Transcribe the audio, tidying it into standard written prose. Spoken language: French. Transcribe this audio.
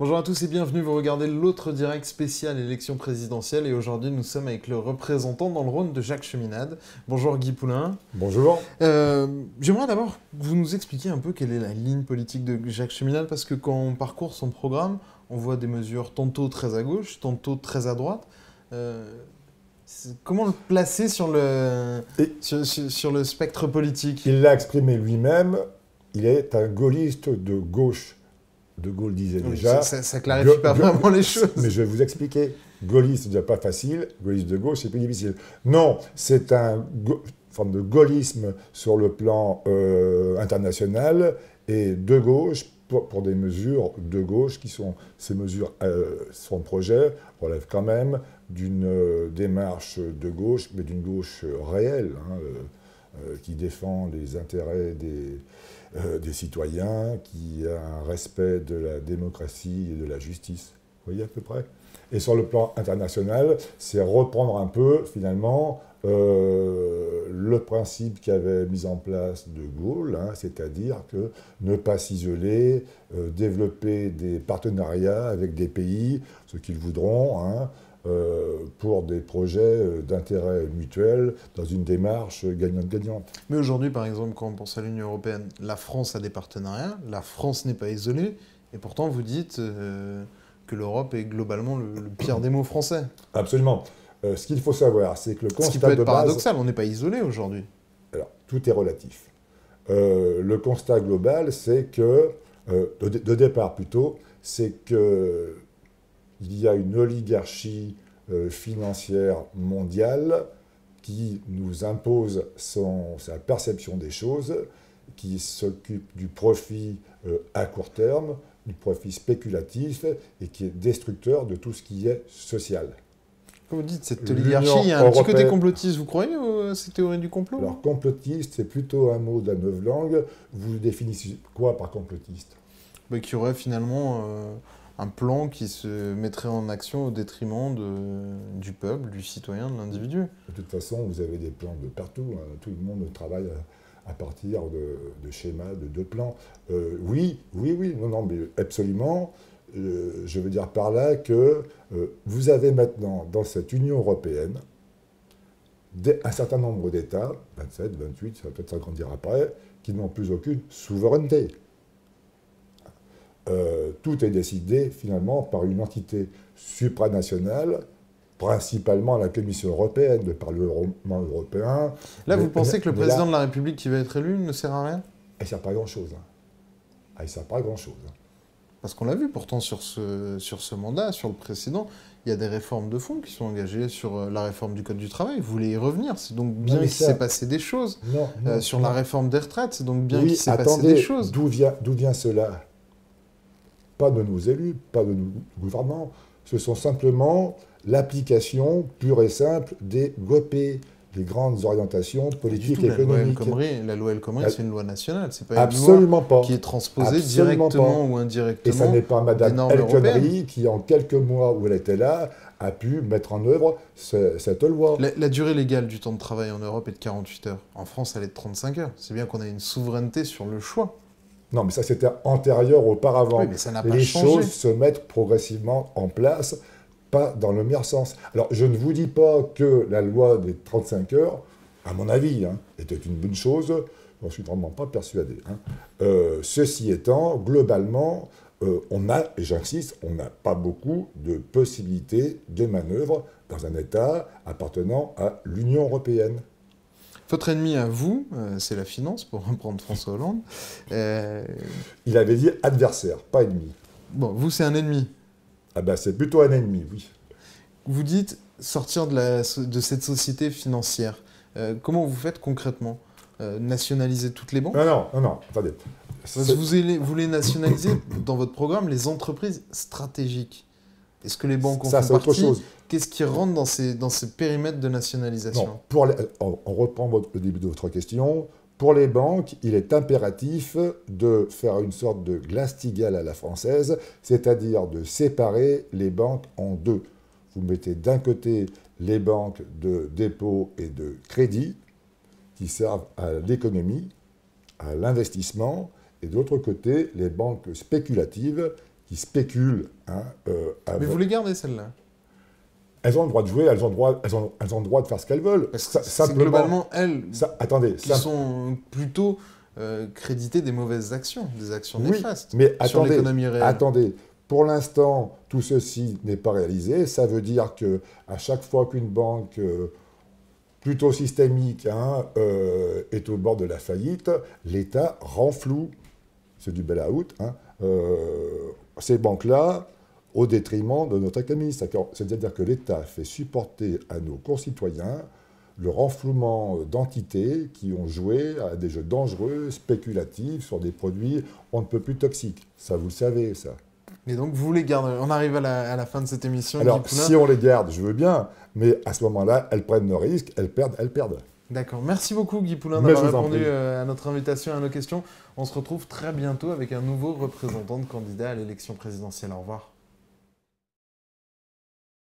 Bonjour à tous et bienvenue, vous regardez l'autre direct spécial élection présidentielle et aujourd'hui nous sommes avec le représentant dans le Rhône de Jacques Cheminade. Bonjour Guy Poulain. Bonjour. J'aimerais d'abord que vous nous expliquiez un peu quelle est la ligne politique de Jacques Cheminade parce que quand on parcourt son programme, on voit des mesures tantôt très à gauche, tantôt très à droite. Comment le placer sur le spectre politique? Il l'a exprimé lui-même, il est un gaulliste de gauche. De Gaulle disait déjà... Ça clarifie pas vraiment les choses. Mais je vais vous expliquer. Gaulliste, c'est déjà pas facile. Gaulliste de gauche, c'est plus difficile. Non, c'est une forme de gaullisme sur le plan international et de gauche pour des mesures de gauche qui sont... Ces mesures, son projet relève quand même d'une démarche de gauche, mais d'une gauche réelle, qui défend les intérêts des citoyens, qui a un respect de la démocratie et de la justice. Vous voyez à peu près? Et sur le plan international, c'est reprendre un peu, finalement, le principe qu'avait mis en place De Gaulle, c'est-à-dire que ne pas s'isoler, développer des partenariats avec des pays, ce qu'ils voudront, pour des projets d'intérêt mutuel dans une démarche gagnante-gagnante. Mais aujourd'hui, par exemple, quand on pense à l'Union européenne, la France a des partenariats, la France n'est pas isolée, et pourtant vous dites que l'Europe est globalement le pire des mots français. Absolument. Ce qu'il faut savoir, c'est que le constat Ce qui peut être de base... paradoxal, on n'est pas isolé aujourd'hui. Alors, tout est relatif. Le constat global, c'est que, de départ plutôt, c'est que il y a une oligarchie financière mondiale qui nous impose sa perception des choses, qui s'occupe du profit à court terme, du profit spéculatif, et qui est destructeur de tout ce qui est social. Comme vous dites, cette oligarchie, il y a un petit côté complotiste. Vous croyez à ces théories du complot? Alors, complotiste, c'est plutôt un mot de la neuve langue. Vous définissez quoi par complotiste? Qu'il y aurait finalement un plan qui se mettrait en action au détriment du peuple, du citoyen, de l'individu. De toute façon, vous avez des plans de partout. Tout le monde travaille à partir de schémas, de plans. Oui, non, mais absolument. Je veux dire par là que vous avez maintenant, dans cette Union européenne, un certain nombre d'États, 27, 28, ça va peut-être s'agrandir après, qui n'ont plus aucune souveraineté. Tout est décidé finalement par une entité supranationale, principalement la Commission européenne, de par le Parlement européen. Là, vous pensez que le président de la République qui va être élu ne sert à rien? Il ne sert pas à grand-chose. Il ne sert pas à grand-chose. Parce qu'on l'a vu pourtant sur ce mandat, sur le précédent, il y a des réformes de fond qui sont engagées sur la réforme du Code du travail. Vous voulez y revenir, c'est donc bien qu'il s'est passé des choses. Sur la réforme des retraites, c'est donc bien qu'il s'est passé des choses. D'où vient cela? Pas de nos élus, pas de nos gouvernants. Ce sont simplement l'application pure et simple des GOPE, des grandes orientations politiques et économiques. La loi El Khomri, c'est une loi nationale, c'est pas absolument une loi pas. Qui est transposée directement ou indirectement. Et ça n'est pas Madame El Khomri qui, en quelques mois où elle était là, a pu mettre en œuvre cette loi. La durée légale du temps de travail en Europe est de 48 heures. En France, elle est de 35 heures. C'est bien qu'on a une souveraineté sur le choix. Non, mais ça, c'était antérieur auparavant. Oui, mais ça n'a pas changé. Les choses se mettent progressivement en place, pas dans le meilleur sens. Alors, je ne vous dis pas que la loi des 35 heures, à mon avis, était une bonne chose. Je n'en suis vraiment pas persuadé. Ceci étant, globalement, on a, et j'insiste, on n'a pas beaucoup de possibilités de manœuvre dans un État appartenant à l'Union européenne. Votre ennemi à vous, c'est la finance, pour reprendre François Hollande. Il avait dit adversaire, pas ennemi. Bon, vous, c'est un ennemi. Ah ben, c'est plutôt un ennemi, oui. Vous dites sortir de cette société financière. Comment vous faites concrètement? Nationaliser toutes les banques? Non, attendez. Vous voulez nationaliser, dans votre programme, les entreprises stratégiques. Est-ce que les banques en font partie? Autre chose. Qu'est-ce qui rentre dans ces périmètres de nationalisation? Non, on reprend le début de votre question. Pour les banques, il est impératif de faire une sorte de Glass-Steagall à la française, c'est-à-dire de séparer les banques en deux. Vous mettez d'un côté les banques de dépôt et de crédit, qui servent à l'économie, à l'investissement, et de l'autre côté, les banques spéculatives, qui spéculent. Hein, Mais vous les gardez, celles-là? Elles ont le droit de jouer, elles ont le droit de faire ce qu'elles veulent. C'est globalement elles qui sont plutôt créditées des mauvaises actions, des actions néfastes mais sur l'économie réelle. Attendez, pour l'instant, tout ceci n'est pas réalisé. Ça veut dire qu'à chaque fois qu'une banque plutôt systémique est au bord de la faillite, l'État renfloue, c'est du bail-out, ces banques-là, au détriment de notre économie. C'est-à-dire que l'État fait supporter à nos concitoyens le renflouement d'entités qui ont joué à des jeux dangereux, spéculatifs, sur des produits on ne peut plus toxiques. Ça, vous le savez, ça. Et donc, vous les gardez. On arrive à la fin de cette émission. Alors, si on les garde, je veux bien, mais à ce moment-là, elles prennent le risque, elles perdent. D'accord. Merci beaucoup, Guy Poulain, d'avoir répondu à notre invitation, à nos questions. On se retrouve très bientôt avec un nouveau représentant de candidat à l'élection présidentielle. Au revoir.